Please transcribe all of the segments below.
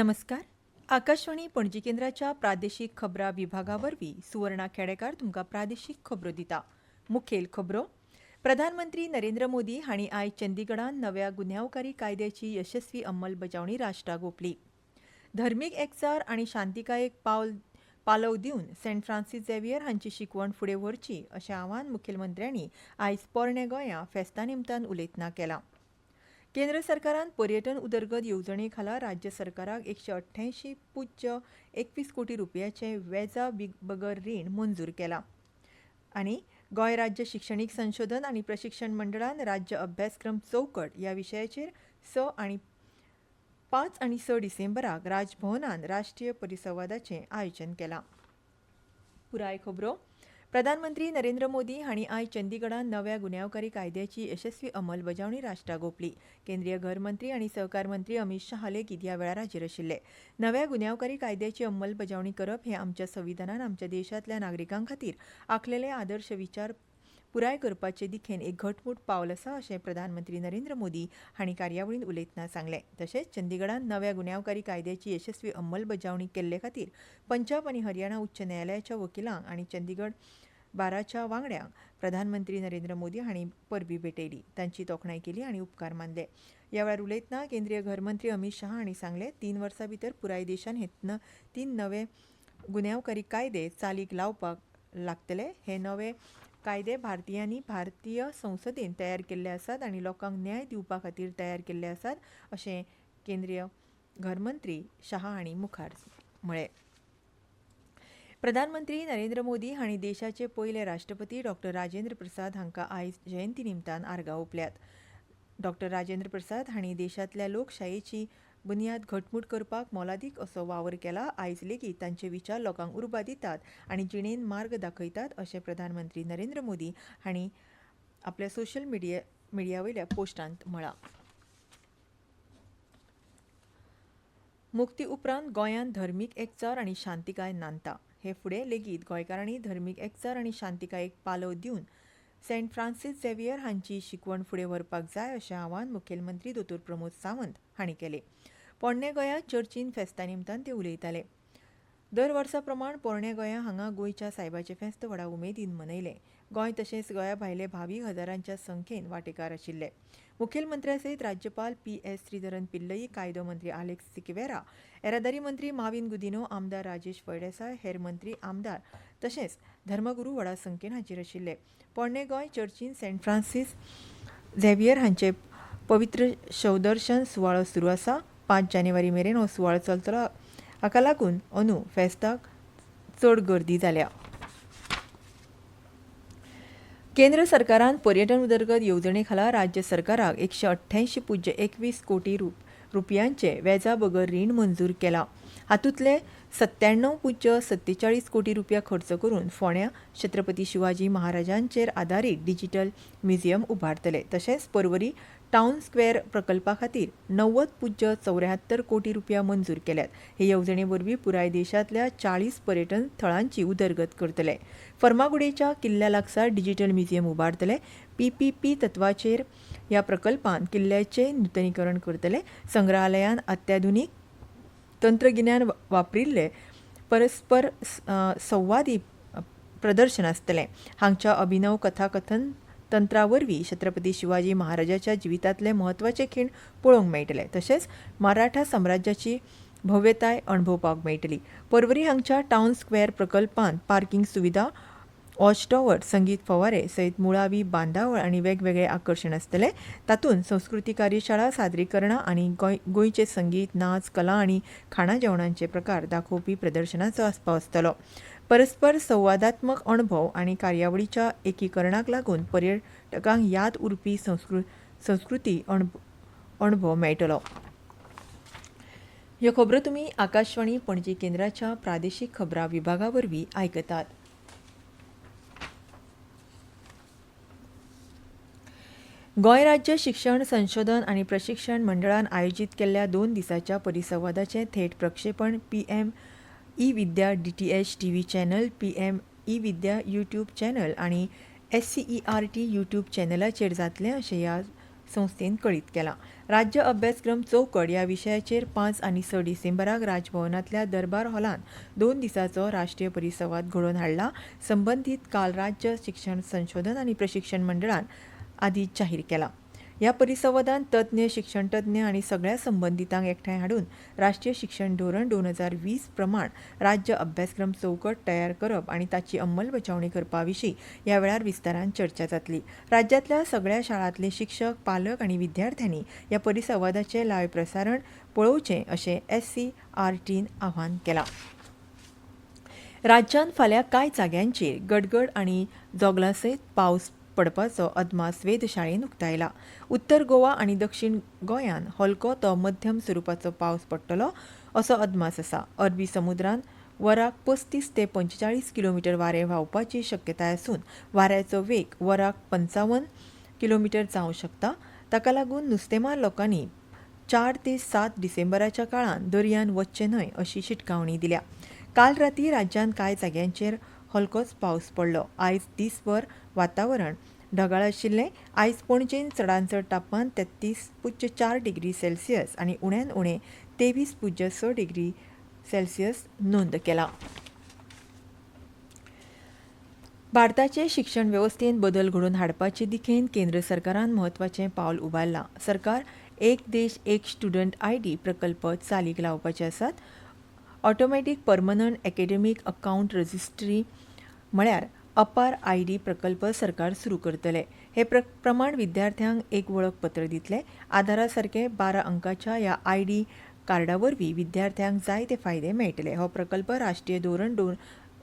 नमस्कार. आकाशवाणी पणजी केंद्राच्या प्रादेशीक खबरां विभागावरवीं सुवर्णा खेडेकार तुमकां प्रादेशीक खबरो दिता. मुखेल खबरो. प्रधानमंत्री नरेंद्र मोदी हांणी आयज चंदीगडांत नव्या गुन्यांवकारी कायद्याची यशस्वी अंमलबजावणी राष्ट्राक ओंपली. धर्मीक एकचार आनी शांतीकायेक पालव दिवन सेंट फ्रांसीस झेवियर हांची शिकवण फुडें व्हरची अशें आवाहन मुखेलमंत्र्यांनी आयज पोरण्या गोंया फेस्ता निमतान उलयतना केलां. केंद्र सरकारान पर्यटन उदरगत येवजणे खाला राज्य सरकाराक 188.21 कोटी रुपयाचे वेजा बगर रीण मंजूर केला. आनी गोंय राज्य शिक्षणीक संशोधन आनी प्रशिक्षण मंडळान राज्य अभ्यासक्रम चौकट ह्या विशयाचेर 5 आनी 6 डिसेंबराक राजभवनान राष्ट्रीय परिसंवादाचें आयोजन केलां. पुराय खबरो. प्रधानमंत्री नरेंद्र मोदी हांणी आयज चंदीगडांत नव्या गुन्यांवकारी कायद्याची यशस्वी अंमलबजावणी राष्ट्राक ओंपली. केंद्रीय घर मंत्री आनी सहकार मंत्री अमित शाह लेगीत ह्या वेळार हाजीर आशिल्ले. नव्या गुन्यांवकारी कायद्याची अंमलबजावणी करप हें आमच्या संविधानान आमच्या देशांतल्या नागरिकां खातीर आखलेले आदर्श विचार पुराय करपाचे दिखेन एक घटमूट पावल आसा अशें प्रधानमंत्री नरेंद्र मोदी हांणी कार्यावळींत उलयतना सांगलें. तशेंच चंदीगडांत नव्या गुन्यांवकारी कायद्याची यशस्वी अंमलबजावणी केल्ले खातीर पंजाब आनी हरियाणा उच्च न्यायालयाच्या वकिलांक आनी चंदीगड बाराच्या वांगड्यांक प्रधानमंत्री नरेंद्र मोदी हांणी परबीं भेटयली, तांची तोखणाय केली आनी उपकार मानले. ह्या वेळार उलयतना केंद्रीय घर मंत्री अमित शाह हांणी सांगलें 3 वर्सां भितर पुराय देशान हे 3 नवे गुन्यांवकारी कायदे चालीक लावपाक लागतले. हे नवे कायदे भारतीयांनी भारतीय संसदेन तयार केल्ले आसात आनी लोकांक न्याय दिवपा खातीर तयार केल्ले आसात अशें केंद्रीय घर मंत्री शाह हांणी मुखार म्हळें. प्रधानमंत्री नरेंद्र मोदी हांणी देशाचे पयले राष्ट्रपती डॉ. राजेंद्र प्रसाद हांकां आयज जयंती निमतान आर्गां ओंपल्यात. डॉ. राजेंद्र प्रसाद हांणी देशांतल्या लोकशायेची बुनयाद घटमूट करपाक मोलादीक असो वावर केला. आयज लेगीत तांचे विचार लोकांक उर्बा दितात आनी जिणेंत मार्ग दाखयतात अशें प्रधानमंत्री नरेंद्र मोदी हांणी आपल्या सोशल मिडिया वयल्या पोस्टांत म्हळां. मुक्ती उपरांत गोंयांत धर्मीक एकचार आनी शांतीकाय नांदता. हे फुडें लेगीत गोंयकारांनी धर्मीक एकचार आनी शांतीकायेक पालव दिवन सेंट फ्रांसीस झेवियर हांची शिकवण फुडें व्हरपाक जाय अशें आवाहन मुखेलमंत्री दोतोर प्रमोद सावंत हांणी केलें. पोरण्या गोंया चर्चीन फेस्ता निमतान ते उलयताले. दर वर्सा प्रमाण पोरण्या गोंया हांगा गोंयच्या सायबाचें फेस्त व्हडा उमेदीन मनयलें. गोंय तशेंच गोंया भायले भावीक हजारांच्या संख्येन वांटेकार आशिल्ले. मुखेलमंत्र्या सयत राज्यपाल P.S. श्रीधरन पिल्लई, कायदो मंत्री आलेक्स सिक्वेरा, येरादारी मंत्री माविन गुदिनो, आमदार राजेश फळदेसाय, हेर मंत्री आमदार तशेंच धर्मगुरू व्हडा संख्येन हाजीर आशिल्ले. पोरणे गोंय चर्चीन सेंट फ्रांसीस झेवियर हांचे पवित्र शवदर्शन सुवाळो सुरू आसा. 5 जानेवारी मेरेन हो सुवाळो चलतलो. हाका लागून अंदू फेस्ताक चड गर्दी जाल्या. केंद्र सरकारान पर्यटन उदरगत येवजणे खाला राज्य सरकाराक 188.21 कोटी रुपयांचे वेजा बगर रीण मंजूर केला. हातूंतले 97.47 कोटी रुपया खर्च करून फोंड्या छत्रपती शिवाजी महाराजांचेर आदारीत डिजिटल म्युझियम उबारतले. तशेंच पर्वरी टावन स्क्वेअर प्रकल्पा खातीर 90.74 कोटी रुपया मंजूर केल्यात. हे येवजणे वरवीं पुराय देशांतल्या 40 पर्यटन थळांची उदरगत करतले. फर्मागुडयेच्या किल्ल्या लागसार डिजिटल म्युझियम उबारतले. PPP तत्वाचेर ह्या प्रकल्पांत किल्ल्याचें नूतनीकरण करतले. संग्रहालयान अत्याधुनीक तंत्रगिन्यान वापरिल्ले परस्पर संवादी प्रदर्शन आसतलें. हांगच्या अभिनव कथाकथन तंत्रा वरवीं छत्रपती शिवाजी महाराजाच्या जिवितांतले म्हत्वाचे खीण पळोवंक मेळटले. तशेंच मराठा साम्राज्याची भव्यताय अणभवपाक मेळटली. पर्वरी हांगच्या टावन स्क्वेअर प्रकल्पांत पार्किंग सुविधा, वॉच टॉवर, संगीत फवारे सयत मुळावी बांदावळ आनी वेगवेगळे आकर्षण आसतले. तातूंत संस्कृती कार्यशाळा, सादरीकरणां आनी गोंयचे संगीत, नाच, कला आनी खाणा जेवणांचे प्रकार दाखोवपी प्रदर्शनाचो आस्पाव आसतलो. परस्पर संवादात्मक अणभव आनी कार्यावळीच्या एकीकरणाक लागून पर्यटकांक याद उरपी संस्कृती अणभव मेळटलो. ह्यो खबरो तुमी आकाशवाणी पणजी केंद्राच्या प्रादेशीक खबरां विभागा वरवीं आयकतात. गोंय राज्य शिक्षण संशोधन आनी प्रशिक्षण मंडळान आयोजीत केल्ल्या 2 दिसांच्या परिसंवादाचें थेट प्रक्षेपण PM ई-विद्या DTH TV channel, PM ई-विद्या YouTube channel आनी SCERT YouTube चॅनलाचेर जातलें अशें ह्या संस्थेन कळीत केलां. राज्य अभ्यासक्रम चौकट ह्या विशयाचेर 5 आनी 6 डिसेंबराक राजभवनांतल्या दरबार हॉलांत 2 दिसांचो राष्ट्रीय परिसंवाद घडोवन हाडला. संबंदीत काल राज्य शिक्षण संशोधन आनी प्रशिक्षण मंडळान आदींच जाहीर केला. ह्या परिसंवादांत तज्ञ, शिक्षणतज्ञ आनी सगळ्या संबंधितांक एकठांय हाडून राष्ट्रीय शिक्षण धोरण 2020 प्रमाण राज्य अभ्यासक्रम चौकट तयार करप आनी ताची अंमलबजावणी करपा विशीं ह्या वेळार विस्तारान चर्चा जातली. राज्यांतल्या सगळ्या शाळांतले शिक्षक, पालक आनी विद्यार्थ्यांनी ह्या परिसंवादाचें लायव्ह प्रसारण पळोवचें अशें SCRTन आवाहन केलां. राज्यांत फाल्यां कांय जाग्यांचेर गडगड आनी जोगलां सयत पावस पडपाचो अदमास वेधशाळेन उक्तायला. उत्तर गोवा आनी दक्षिण गोंयांत हलको तो मध्यम स्वरुपाचो पावस पडटलो असो अदमास आसा. अरबी समुद्रांत वराक 35 ते 45 किलोमीटर वारें व्हांवपाची शक्यताय आसून वाऱ्याचो वेग वराक 55 किलोमीटर जावंक शकता. ताका लागून नुस्तेमार लोकांनी 4 ते 7 डिसेंबराच्या काळान दर्यान वचचें न्हय अशी शिटकावणी दिल्या. काल रातीं राज्यांत कांय जाग्यांचेर हलकोच पावस पडलो. आयज दिसभर वातावरण ढगाळ आशिल्लें. आयज पणजेन चडांत चड तापमान 33.4 डिग्री सेल्सियस आनी उण्यांत उणें 23.6 डिग्री सेल्सियस नोंद केला. भारताचे शिक्षण वेवस्थेन बदल घडोवन हाडपाचे दिकेन केंद्र सरकारान म्हत्वाचें पावल उबारलां. सरकार एक देश एक स्टुडंट ID प्रकल्प चालीक लावपाचे आसात. Automatic permanent academic account registry म्हळ्यार अपार ID प्रकल्प सरकार सुरू करतले. हे प्रमाण विद्यार्थ्यांक एक वळखपत्र दितले. आधारा सारखे 12 अंकाच्या ह्या ID कार्डा वरवीं विद्यार्थ्यांक जायते फायदे मेळटले. हो प्रकल्प राष्ट्रीय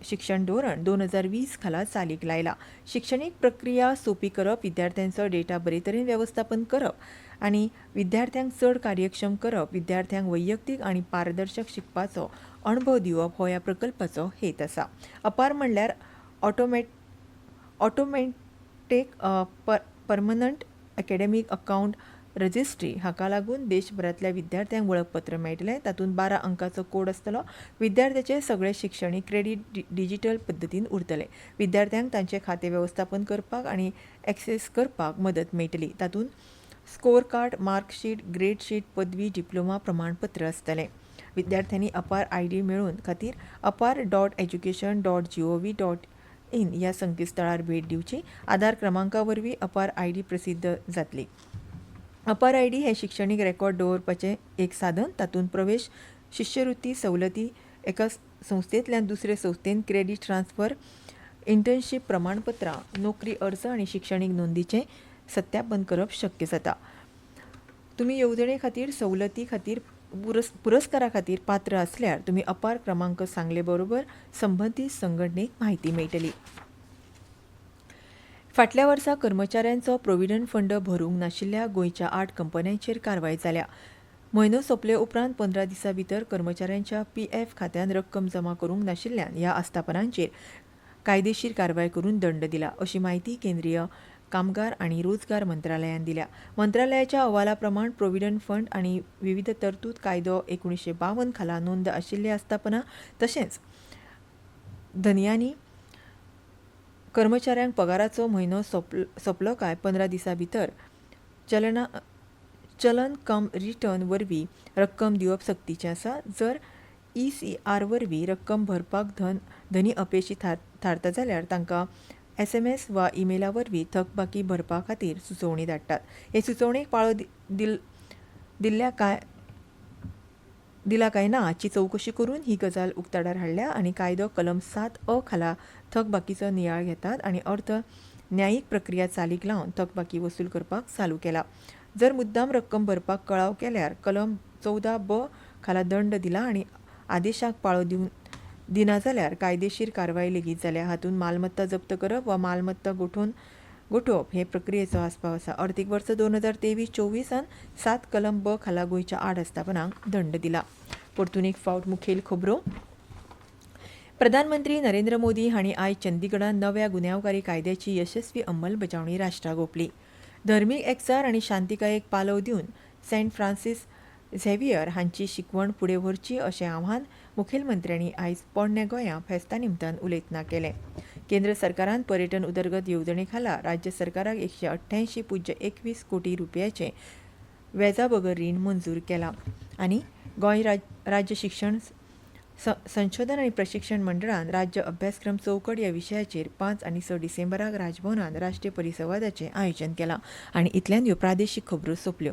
शिक्षण धोरण 2020 खाला चालीक लायला. शिक्षणीक प्रक्रिया सोपी करप, विद्यार्थ्यांचो डेटा बरे तरेन वेवस्थापन करप आनी विद्यार्थ्यांक चड कार्यक्षम करप, विद्यार्थ्यांक वैयक्तीक आनी पारदर्शक शिकपाचो अणभव दिवप हो ह्या प्रकल्पाचो हेत आसा. अपार म्हणल्यार automatic permanent academic account registry. हाका लागून देशभरांतल्या विद्यार्थ्यांक वळखपत्र मेळटलें. तातूंत 12 अंकाचो कोड आसतलो. विद्यार्थ्याचे सगळे शिक्षणीक क्रेडीट डिजिटल पद्दतीन उरतले. विद्यार्थ्यांक तांचें खातें वेवस्थापन करपाक आनी एक्सेस करपाक मदत मेळटली. तातूंत score card, marksheet, grade sheet, पदवी, डिप्लोमा प्रमाणपत्र आसतलें. विद्यार्थ्यांनी अपार ID मेळोवन खातीर apar.education.gov.in ह्या संकेतस्थळार भेट दिवची. आधार क्रमांका वरवीं अपार ID प्रसिद्ध जातली. अपार ID हे शिक्षणीक रेकॉर्ड दवरपाचें एक साधन. तातूंत प्रवेश, शिश्यवृत्ती सवलती, एका संस्थेंतल्यान दुसरे संस्थेंत क्रेडीट ट्रान्स्फर, इंटर्नशीप प्रमाणपत्रां, नोकरी अर्ज आनी शिक्षणीक नोंदीचें सत्यापन करप शक्य जाता. तुमी येवजणे खातीर, सवलती खातीर, पुरस्कारा खातीर पात्र आसल्यार तुमी अपार क्रमांक सांगले बरोबर संबंदीत संघटनेक म्हायती मेळटली. फाटल्या वर्सा कर्मचाऱ्यांचो प्रोव्हिडंट फंड भरूंक नाशिल्ल्या गोंयच्या 8 कंपन्यांचेर कारवाय जाल्या. म्हयनो सोंपले उपरांत 15 दिसां भितर कर्मचाऱ्यांच्या PF खात्यांत रक्कम जमा करूंक नाशिल्ल्यान ह्या आस्थापनांचेर कायदेशीर कारवाय करून दंड दिला अशी माहिती केंद्रीय कामगार आनी रोजगार मंत्रालयान दिल्या. मंत्रालयाच्या अहवाला प्रमाण प्रोव्हिडंट फंड आनी विविध तरतूद कायदो 1952 खाला नोंद आशिल्ले आस्थापना तशेंच धनियांनी कर्मचाऱ्यांक पगाराचो म्हयनो सोंपलो काय 15 दिसां भितर चलन कम रिटर्न वरवीं रक्कम दिवप सक्तीचें आसा. जर ECR वरवीं रक्कम भरपाक धनी अपेशी थारता जाल्यार तांकां SMS वा ईमेला वरवीं थकबाकी भरपा खातीर सुचोवणी धाडटात. हे सुचोवणेक पाळो दिला काय ना हाची चवकशी करून ही गजाल उक्ताडार हाडल्या आनी कायदो कलम 7A खाला थकबाकीचो नियाळ घेतात आनी अर्थ न्यायीक प्रक्रिया चालीक लावन थकबाकी वसूल करपाक चालू केला. जर मुद्दाम रक्कम भरपाक कळाव केल्यार कलम 14B खाला दंड दिला आनी आदेशाक पाळो दिना जाल्यार कायदेशीर कारवाय लेगीत जाल्या. हातूंत मालमत्ता जप्त करप वा मालमत्ता गोठोवप हे प्रक्रियेचो आस्पाव आसा. अर्थीक वर्स 2023-24 7 कलम B खाला गोंयच्या 8 आस्थापनांक दंड दिला. परतून एक फावट मुखेल खबरो. प्रधानमंत्री नरेंद्र मोदी हांणी आयज चंदीगडांत नव्या गुन्यांवकारी कायद्याची यशस्वी अंमलबजावणी राष्ट्राक ओंपली. धर्मीक एकचार आनी शांतिकायेक पालव दिवन सेंट फ्रांसीस झेवियर हांची शिकवण फुडें व्हरची अशें आवाहन मुखेलमंत्र्यांनी आयज पोरण्या गोंया फेस्ता निमतान उलयतना केलें. केंद्र सरकारान पर्यटन उदरगत येवजणे खाला राज्य सरकाराक 188.21 कोटी रुपयाचे व्याजाबगर रीण मंजूर केला. आनी गोंय राज्य शिक्षण संशोधन आनी प्रशिक्षण मंडळान राज्य अभ्यासक्रम चौकट ह्या विशयाचेर 5 आनी 6 डिसेंबराक राजभवनात राष्ट्रीय परिसंवादाचें आयोजन केलां. आनी इतल्यान ह्यो प्रादेशीक खबरो सोंपल्यो.